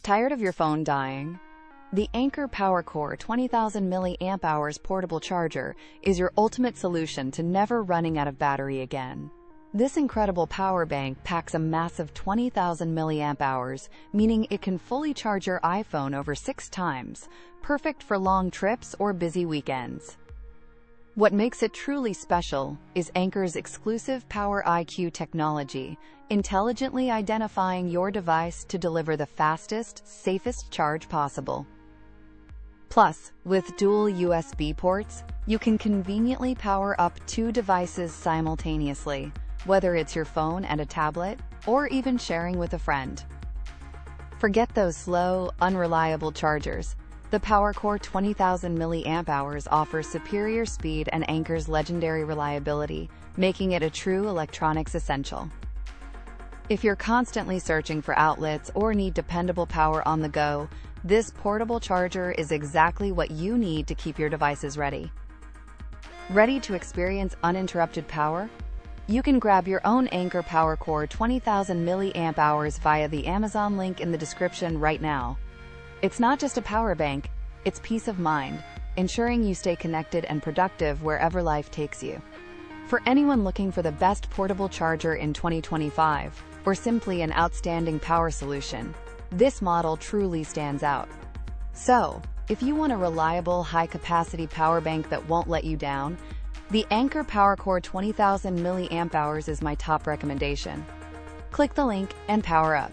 Tired of your phone dying? The Anker PowerCore 20000 mAh portable charger is your ultimate solution to never running out of battery again. This incredible power bank packs a massive 20,000 mAh, meaning it can fully charge your iPhone over 6 times, perfect for long trips or busy weekends. What makes it truly special is Anker's exclusive PowerIQ technology, intelligently identifying your device to deliver the fastest, safest charge possible. Plus, with dual USB ports, you can conveniently power up 2 devices simultaneously, whether it's your phone and a tablet, or even sharing with a friend. Forget those slow, unreliable chargers. The PowerCore 20000 mAh offers superior speed and Anker's legendary reliability, making it a true electronics essential. If you're constantly searching for outlets or need dependable power on the go, this portable charger is exactly what you need to keep your devices ready. Ready to experience uninterrupted power? You can grab your own Anker PowerCore 20000 mAh via the Amazon link in the description right now. It's not just a power bank, it's peace of mind, ensuring you stay connected and productive wherever life takes you. For anyone looking for the best portable charger in 2025, or simply an outstanding power solution, this model truly stands out. So, if you want a reliable, high-capacity power bank that won't let you down, the Anker PowerCore 20000 mAh is my top recommendation. Click the link and power up.